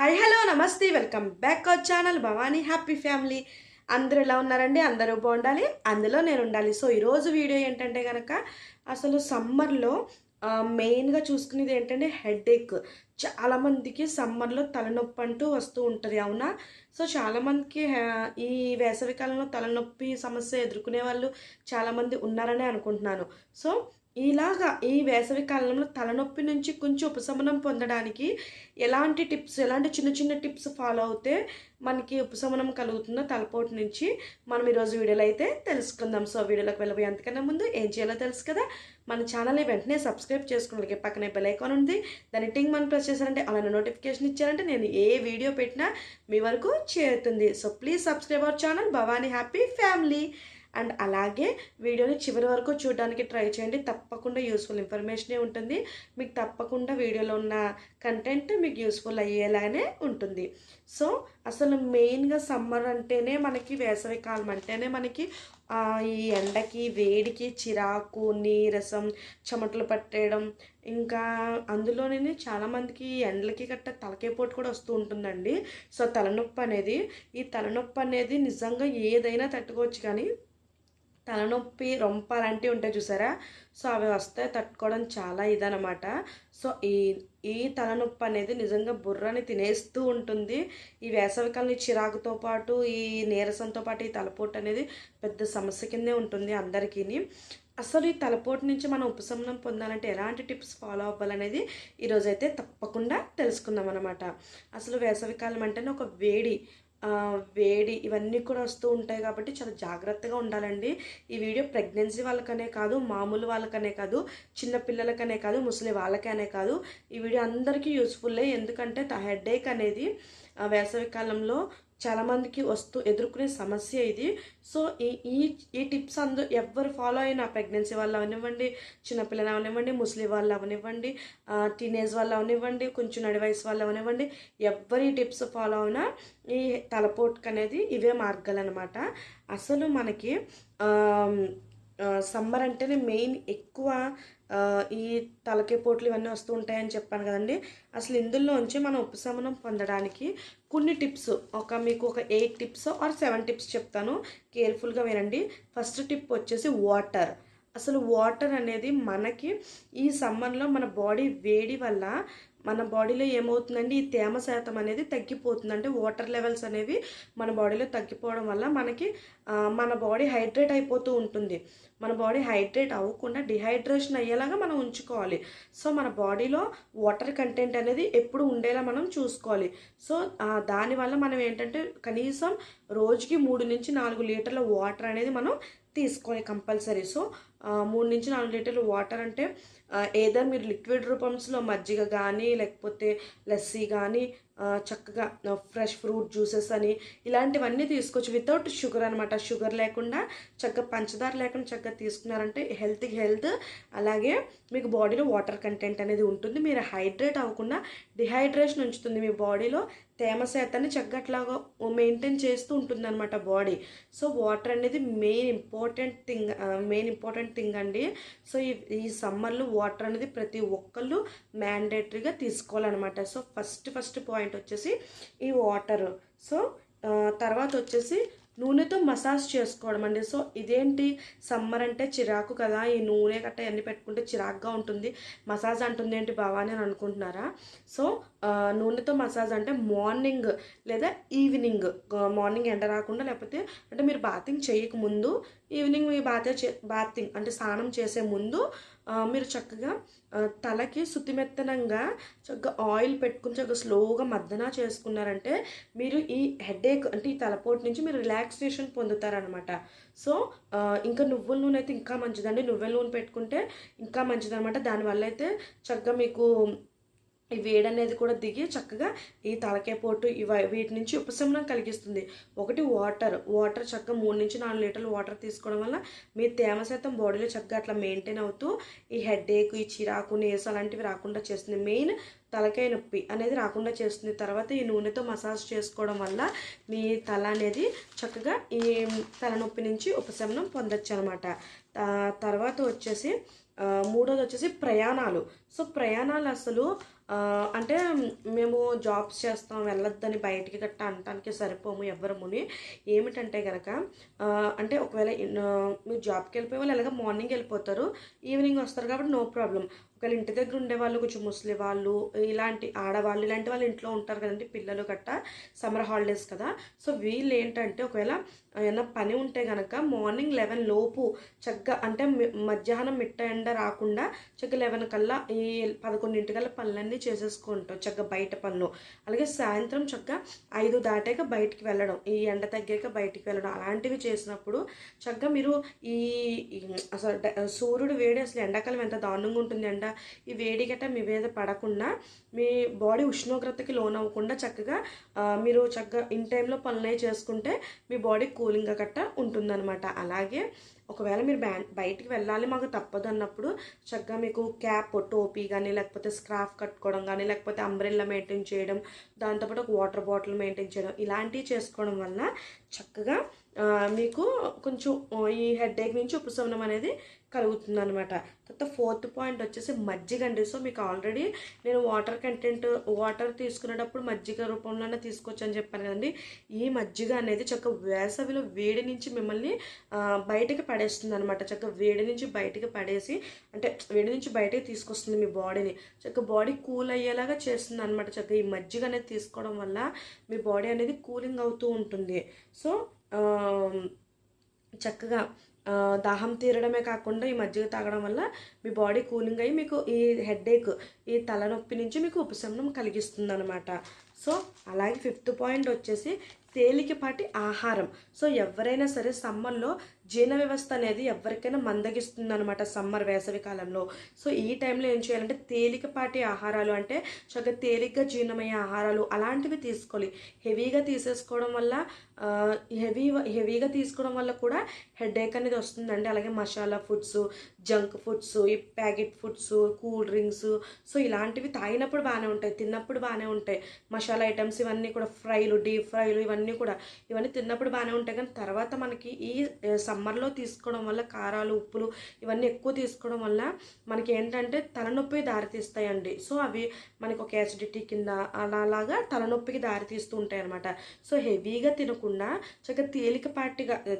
Hi hello నమస్తే welcome back our channel Bhavani happy family. అందరూ ఎలా ఉన్నారండి? అందరూ బాగుండాలి, అందులో నేను ఉండాలి. సో ఈరోజు వీడియో ఏంటంటే కనుక అసలు సమ్మర్లో మెయిన్గా చూసుకునేది ఏంటంటే హెడేక్. చాలామందికి సమ్మర్లో తలనొప్పి అంటూ వస్తూ ఉంటుంది, అవునా? సో చాలామందికి ఈ వేసవికాలంలో తలనొప్పి సమస్య ఎదుర్కొనే వాళ్ళు చాలామంది ఉన్నారని అనుకుంటున్నాను. సో ఇలాగా ఈ వేసవి కాలంలో తలనొప్పి నుంచి కొంచెం ఉపశమనం పొందడానికి ఎలాంటి చిన్న చిన్న టిప్స్ ఫాలో అవుతే మనకి ఉపశమనం కలుగుతుందో తలపోటు నుంచి మనం ఈరోజు వీడియోలో అయితే తెలుసుకుందాం. సో వీడియోలోకి వెళ్ళబోయే అంతకన్నా ముందు ఏం చేయాలో తెలుసు కదా, మన ఛానల్ని వెంటనే సబ్స్క్రైబ్ చేసుకున్నట్లయితే పక్కనే బెల్ ఐకాన్ ఉంది, దాన్ని టింగ్ మనం ప్రెస్ చేశారంటే అలానే నోటిఫికేషన్ ఇచ్చారంటే నేను ఏ వీడియో పెట్టినా మీ వరకు చేరుతుంది. So please subscribe our channel Bhavani happy family. And అలాగే వీడియోని చివరి వరకు చూడడానికి ట్రై చేయండి, తప్పకుండా యూస్ఫుల్ ఇన్ఫర్మేషనే ఉంటుంది. మీకు తప్పకుండా వీడియోలో ఉన్న కంటెంట్ మీకు యూస్ఫుల్ అయ్యేలానే ఉంటుంది. సో అసలు మెయిన్గా సమ్మర్ అంటేనే మనకి, వేసవి కాలం అంటేనే మనకి ఈ ఎండకి వేడికి చిరాకు, నీరసం, చెమటలు పట్టేయడం, ఇంకా అందులోనే చాలామందికి ఎండలకి గట్ట తలకాయపోటు కూడా వస్తూ ఉంటుందండి. సో ఈ తలనొప్పి అనేది నిజంగా ఏదైనా తట్టుకోవచ్చు, కానీ తలనొప్పి రొంప అలాంటివి ఉంటాయి చూసారా, సో అవి వస్తే తట్టుకోవడం చాలా ఇదనమాట. సో ఈ తలనొప్పి అనేది నిజంగా బుర్రని తినేస్తూ ఉంటుంది. ఈ వేసవికాలం చిరాకుతో పాటు ఈ నీరసంతో పాటు ఈ తలపోటు అనేది పెద్ద సమస్య కిందే ఉంటుంది అందరికీ. అసలు ఈ తలపోటు నుంచి మనం ఉపశమనం పొందాలంటే ఎలాంటి టిప్స్ ఫాలో అవ్వాలనేది ఈరోజైతే తప్పకుండా తెలుసుకుందాం అనమాట. అసలు వేసవికాలం అంటేనే ఒక వేడి ఇవన్నీ కూడా వస్తూ ఉంటాయి కాబట్టి చాలా జాగ్రత్తగా ఉండాలండి. ఈ వీడియో ప్రెగ్నెన్సీ వాళ్ళకనే కాదు, మామూలు వాళ్ళకనే కాదు, చిన్నపిల్లలకనే కాదు, ముసలి వాళ్ళకనే కాదు, ఈ వీడియో అందరికీ యూస్ఫుల్లే. ఎందుకంటే హెడేక్ అనేది వేసవికాలంలో చాలామందికి ఎదుర్కొనే సమస్య ఇది. సో ఈ టిప్స్ ఎవరు ఫాలో అయినా, ప్రెగ్నెన్సీ వాళ్ళు అవనివ్వండి, చిన్నపిల్లలు అవనివ్వండి, ముసలి వాళ్ళు అవనివ్వండి, టీనేజ్ వాళ్ళు అవనివ్వండి, కొంచెం నడి వయసు వాళ్ళు అవనివ్వండి, ఎవరి టిప్స్ ఫాలో అయినా ఈ తలపోటుకు అనేది ఇవే మార్గాలు అనమాట. అసలు మనకి సమ్మర్ అంటేనే మెయిన్ ఎక్కువ ఈ తలకాయపోట్లు ఇవన్నీ వస్తూ ఉంటాయని చెప్పాను కదండి. అసలు ఇందులోంచి మనం ఉపశమనం పొందడానికి కొన్ని టిప్స్, మీకు ఒక 8 టిప్స్ ఆర్ 7 టిప్స్ చెప్తాను, కేర్ఫుల్గా వినండి. ఫస్ట్ టిప్ వచ్చేసి వాటర్. అసలు వాటర్ అనేది మనకి ఈ సమ్మర్లో మన బాడీ వేడి వల్ల మన బాడీలో ఏమవుతుందండి, ఈ తేమ శాతం అనేది తగ్గిపోతుంది. అంటే వాటర్ లెవెల్స్ అనేవి మన బాడీలో తగ్గిపోవడం వల్ల మనకి మన బాడీ హైడ్రేట్ అయిపోతూ ఉంటుంది. మన బాడీ హైడ్రేట్ అవ్వకుండా డిహైడ్రేషన్ అయ్యేలాగా మనం ఉంచుకోవాలి. సో మన బాడీలో వాటర్ కంటెంట్ అనేది ఎప్పుడు ఉండేలా మనం చూసుకోవాలి. సో దానివల్ల మనం ఏంటంటే కనీసం రోజుకి 3 నుంచి 4 లీటర్ల వాటర్ అనేది మనం తీసుకోవాలి కంపల్సరీ. సో 3 నుంచి 4 లీటర్లు వాటర్ అంటే ఏదైనా మీరు లిక్విడ్ రూపంలో మజ్జిగ కానీ, లేకపోతే లస్సీ కానీ, చక్కగా ఫ్రెష్ ఫ్రూట్ జ్యూసెస్ అని ఇలాంటివన్నీ తీసుకోవచ్చు, వితౌట్ షుగర్ అనమాట. షుగర్ లేకుండా చక్కగా, పంచదార లేకుండా చక్కగా తీసుకున్నారంటే హెల్త్కి హెల్త్, అలాగే మీకు బాడీలో వాటర్ కంటెంట్ అనేది ఉంటుంది. మీరు హైడ్రేట్ అవ్వకుండా డిహైడ్రేషన్ ఉంచుతుంది, మీ బాడీలో తేమ శాతాన్ని చక్కగా అట్లాగా మెయింటైన్ చేస్తూ ఉంటుంది అనమాట బాడీ. సో వాటర్ అనేది మెయిన్ ఇంపార్టెంట్ థింగ్ అండి. సో ఈ సమ్మర్లో వాటర్ అనేది ప్రతి ఒక్కళ్ళు మ్యాండేటరీగా తీసుకోవాలన్నమాట. సో ఫస్ట్ పాయింట్ వచ్చేసి ఈ వాటర్. సో తర్వాత వచ్చేసి నూనెతో మసాజ్ చేసుకోవడం అండి. సో ఇదేంటి, సమ్మర్ అంటే చిరాకు కదా, ఈ నూనె గట్ట అన్నీ పెట్టుకుంటే చిరాకుగా ఉంటుంది, మసాజ్ అంటుంది ఏంటి బావా అని అనుకుంటున్నారా? సో నూనెతో మసాజ్ అంటే మార్నింగ్ లేదా ఈవినింగ్, మార్నింగ్ ఎండ రాకుండా, లేకపోతే అంటే మీరు బాతింగ్ చేయకముందు ఈవినింగ్ మీ బాతింగ్ అంటే స్నానం చేసే ముందు మీరు చక్కగా తలకి శుతిమెత్తనంగా చక్కగా ఆయిల్ పెట్టుకుని చక్కగా స్లోగా మద్దన చేసుకున్నారంటే మీరు ఈ హెడేక్ అంటే ఈ తలపోటు నుంచి మీరు రిలాక్సేషన్ పొందుతారనమాట. సో ఇంకా నువ్వుల నూనె అయితే ఇంకా మంచిదండి, నువ్వుల నూనె పెట్టుకుంటే ఇంకా మంచిదనమాట. దానివల్ల అయితే చక్కగా మీకు ఈ వేడి అనేది కూడా దిగి చక్కగా ఈ తలకాయ పోటు వీటి నుంచి ఉపశమనం కలిగిస్తుంది. ఒకటి వాటర్ చక్కగా 3 నుంచి 4 లీటర్లు వాటర్ తీసుకోవడం వల్ల మీ తేమ శాతం బాడీలో చక్కగా అట్లా మెయింటైన్ అవుతూ ఈ హెడేక్, ఈ చిరాకు, నీరసం అలాంటివి రాకుండా చేస్తుంది. మెయిన్ తలకాయ నొప్పి అనేది రాకుండా చేస్తుంది. తర్వాత ఈ నూనెతో మసాజ్ చేసుకోవడం వల్ల మీ తల అనేది చక్కగా ఈ తలనొప్పి నుంచి ఉపశమనం పొందొచ్చు అనమాట. తర్వాత వచ్చేసి మూడోది వచ్చేసి ప్రయాణాలు. సో ప్రయాణాలు అసలు అంటే మేము జాబ్స్ చేస్తాం వెళ్ళొద్దని బయటికి గట్ట అనటానికి సరిపోము ఎవ్వరముని. ఏమిటంటే కనుక అంటే ఒకవేళ మీరు జాబ్కి వెళ్ళిపోయే వాళ్ళు ఎలాగ మార్నింగ్ వెళ్ళిపోతారు, ఈవినింగ్ వస్తారు కాబట్టి నో ప్రాబ్లం. ఒకవేళ ఇంటి దగ్గర ఉండేవాళ్ళు కొంచెం ముసలి వాళ్ళు, ఇలాంటి ఆడవాళ్ళు, ఇలాంటి వాళ్ళు ఇంట్లో ఉంటారు కదండి, పిల్లలు గట్ట, సమ్మర్ హాలిడేస్ కదా. సో వీళ్ళు ఏంటంటే ఒకవేళ ఏమైనా పని ఉంటే కనుక మార్నింగ్ 11 లోపు చక్కగా, అంటే మధ్యాహ్నం మిట్ట ఎండ రాకుండా చక్కగా 11 కల్లా ఈ 11 పనులన్నీ చేసేసుకుంటాం చక్కగా బయట పనులు. అలాగే సాయంత్రం చక్కగా 5 దాటాక బయటికి వెళ్ళడం, ఈ ఎండ తగ్గాక బయటికి వెళ్ళడం, అలాంటివి చేసినప్పుడు చక్కగా మీరు ఈ అసలు సూర్యుడు వేడి, అసలు ఎండాకాలం ఎంత దారుణంగా ఉంటుంది ఎండ, ఈ వేడి గట్ట మీ మీద పడకుండా, మీ బాడీ ఉష్ణోగ్రతకి లోనవ్వకుండా చక్కగా మీరు చక్కగా ఇన్ టైంలో పనులు చేసుకుంటే మీ బాడీ కూలింగ్గా గట్ట ఉంటుందన్నమాట. అలాగే ఒకవేళ మీరు బయటికి వెళ్ళాలి మాకు తప్పదు అన్నప్పుడు చక్కగా మీకు క్యాప్, టోపీ కానీ, లేకపోతే స్కార్ఫ్ కట్టుకోవడం కానీ, లేకపోతే అంబ్రెల్లా మెయింటైన్ చేయడం, దాంతోపాటు ఒక వాటర్ బాటిల్ మెయింటైన్ చేయడం, ఇలాంటివి చేసుకోవడం వల్ల చక్కగా మీకు కొంచెం ఈ హెడేక్ నుంచి ఉపశమనం అనేది కలుగుతుంది అనమాట. తర్వాత 4th పాయింట్ వచ్చేసి మజ్జిగ అండి. సో మీకు ఆల్రెడీ నేను వాటర్ తీసుకునేటప్పుడు మజ్జిగ రూపంలోనే తీసుకోవచ్చు అని చెప్పాను కదండి. ఈ మజ్జిగ అనేది చక్కగా వేసవిలో వేడి నుంచి మిమ్మల్ని బయటకి పడేస్తుంది అనమాట. చక్కగా వేడి నుంచి బయటకి పడేసి, అంటే వేడి నుంచి బయటకి తీసుకొస్తుంది మీ బాడీని, చక్కగా బాడీ కూల్ అయ్యేలాగా చేస్తుంది అనమాట. చక్కగా ఈ మజ్జిగ అనేది తీసుకోవడం వల్ల మీ బాడీ అనేది కూలింగ్ అవుతూ ఉంటుంది. సో చక్కగా దాహం తీరడమే కాకుండా ఈ మజ్జిగ తాగడం వల్ల మీ బాడీ కూలింగ్ అయ్యి మీకు ఈ హెడేక్, ఈ తలనొప్పి నుంచి మీకు ఉపశమనం కలిగిస్తుంది అనమాట. సో అలాగే 5th పాయింట్ వచ్చేసి తేలికపాటి ఆహారం. సో ఎవరైనా సరే సమ్మర్లో జీర్ణ వ్యవస్థ అనేది ఎవరికైనా మందగిస్తుంది అనమాట, సమ్మర్ వేసవి కాలంలో. సో ఈ టైంలో ఏం చేయాలంటే తేలికపాటి ఆహారాలు, అంటే చక్కగా తేలిగ్గా జీర్ణమయ్యే ఆహారాలు అలాంటివి తీసుకోవాలి. హెవీగా తీసేసుకోవడం వల్ల హెవీగా తీసుకోవడం వల్ల కూడా హెడేక్ అనేది వస్తుందండి. అలాగే మసాలా ఫుడ్స్, జంక్ ఫుడ్స్, ఈ packet foods, cool drinks, so ఇలాంటివి తాగినప్పుడు బాగానే ఉంటాయి, తిన్నప్పుడు బాగానే ఉంటాయి. మసాలా ఐటమ్స్ ఇవన్నీ కూడా, ఫ్రైలు, డీప్ ఫ్రైలు, ఇవన్నీ తిన్నప్పుడు బాగానే ఉంటాయి. కానీ తర్వాత మనకి ఈ సమ్మర్లో తీసుకోవడం వల్ల కారాలు, ఉప్పులు ఇవన్నీ ఎక్కువ తీసుకోవడం వల్ల మనకి ఏంటంటే తలనొప్పి దారితీస్తాయండి. సో అవి మనకి ఒక యాసిడిటీ కింద అలాగా తలనొప్పికి దారితీస్తూ ఉంటాయి అనమాట. సో హెవీగా తినకుండా చక్కగా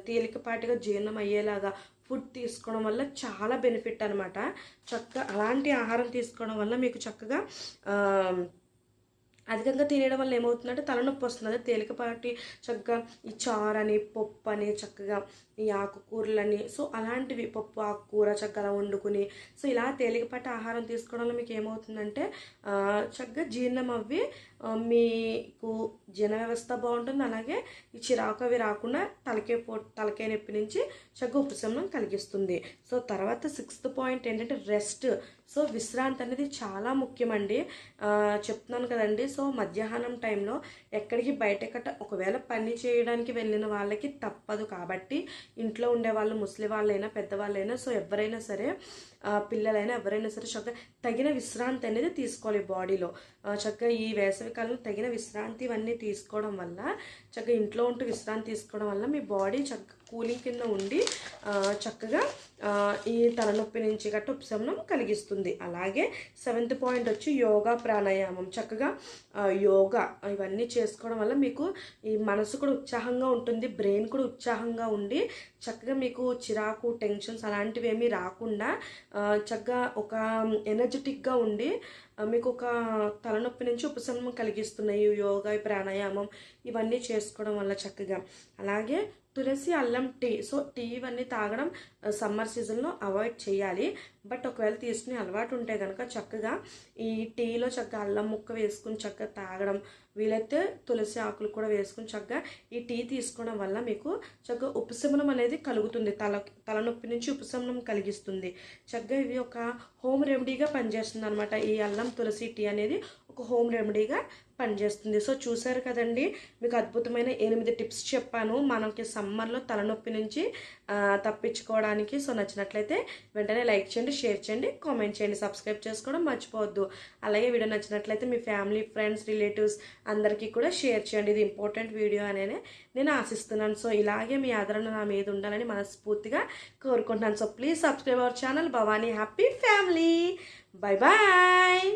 తేలికపాటిగా జీర్ణం అయ్యేలాగా ఫుడ్ తీసుకోవడం వల్ల చాలా బెనిఫిట్ అనమాట. చక్కగా అలాంటి ఆహారం తీసుకోవడం వల్ల మీకు చక్కగా అధికంగా తినేయడం వల్ల ఏమవుతుందంటే తలనొప్పి వస్తుంది. అదే తేలికపాటి చక్కగా ఈ చారని, పప్పు అని, చక్కగా ఈ ఆకుకూరలని, సో అలాంటివి పప్పు, ఆకుకూర చక్కగా వండుకుని, సో ఇలా తేలికపాటి ఆహారం తీసుకోవడం వల్ల మీకు ఏమవుతుందంటే చక్కగా జీర్ణం అవ్వి మీకు జీర్ణ వ్యవస్థ బాగుంటుంది. అలాగే ఈ చిరాకు అవి రాకుండా తలకాయ నొప్పి నుంచి చక్కగా ఉపశమనం కలిగిస్తుంది. సో తర్వాత 6th పాయింట్ ఏంటంటే రెస్ట్. సో విశ్రాంతి అనేది చాలా ముఖ్యమండి. చెప్తున్నాను కదండి. సో మధ్యాహ్నం టైంలో ఎక్కడికి బయటకట్ట ఒకవేళ పని చేయడానికి వెళ్ళిన వాళ్ళకి తప్పదు కాబట్టి, ఇంట్లో ఉండేవాళ్ళు, ముసలి వాళ్ళైనా పెద్దవాళ్ళైనా, సో ఎవరైనా సరే, పిల్లలైనా ఎవరైనా సరే చక్కగా తగిన విశ్రాంతి అనేది తీసుకోవాలి బాడీలో. చక్కగా ఈ వేసవికాలంలో తగిన విశ్రాంతి ఇవన్నీ తీసుకోవడం వల్ల, చక్కగా ఇంట్లో ఉంటూ విశ్రాంతి తీసుకోవడం వల్ల మీ బాడీ చక్కగా కూలింగ్ కింద ఉండి చక్కగా ఈ తలనొప్పి నుంచి గట్ట ఉపశమనం కలిగిస్తుంది. అలాగే 7th పాయింట్ వచ్చి యోగా, ప్రాణాయామం. చక్కగా యోగా ఇవన్నీ చేసుకోవడం వల్ల మీకు ఈ మనసు కూడా ఉత్సాహంగా ఉంటుంది, బ్రెయిన్ కూడా ఉత్సాహంగా ఉండి చక్కగా మీకు చిరాకు, టెన్షన్స్ అలాంటివి ఏమీ రాకుండా చక్కగా ఒక ఎనర్జెటిక్గా ఉండి మీకు ఒక తలనొప్పి నుంచి ఉపశమనం కలిగిస్తున్నాయి యోగా, ప్రాణాయామం ఇవన్నీ చేసుకోవడం వల్ల చక్కగా. అలాగే తులసి, అల్లం టీ. సో టీ ఇవన్నీ తాగడం సమ్మర్ సీజన్లో అవాయిడ్ చేయాలి. బట్ ఒకవేళ తీసుకునే అలవాటు ఉంటే కనుక చక్కగా ఈ టీలో చక్కగా అల్లం ముక్క వేసుకుని చక్కగా తాగడం, వీలైతే తులసి ఆకులు కూడా వేసుకుని చక్కగా ఈ టీ తీసుకోవడం వల్ల మీకు చక్కగా ఉపశమనం అనేది కలుగుతుంది. తలనొప్పి నుంచి ఉపశమనం కలిగిస్తుంది. చక్కగా ఇవి ఒక హోమ్ రెమెడీగా పనిచేస్తుంది అనమాట. ఈ అల్లం తులసి టీ అనేది ఒక హోమ్ రెమెడీగా పనిచేస్తుంది. సో చూసారు కదండి, మీకు అద్భుతమైన 8 టిప్స్ చెప్పాను మనకి సమ్మర్లో తలనొప్పి నుంచి తప్పించుకోవడానికి. సో నచ్చినట్లయితే వెంటనే లైక్ చేయండి, షేర్ చేయండి, కామెంట్ చేయండి, సబ్స్క్రైబ్ చేసుకోవడం మర్చిపోవద్దు. అలాగే వీడియో నచ్చినట్లయితే మీ ఫ్యామిలీ, ఫ్రెండ్స్, రిలేటివ్స్ అందరికీ కూడా షేర్ చేయండి. ఇది ఇంపార్టెంట్ వీడియో అనే నేను ఆశిస్తున్నాను. సో ఇలాగే మీ ఆదరణ నా మీద ఉండాలని మనస్ఫూర్తిగా కోరుకుంటున్నాను. So please subscribe our channel Bhavani happy family. Bye bye.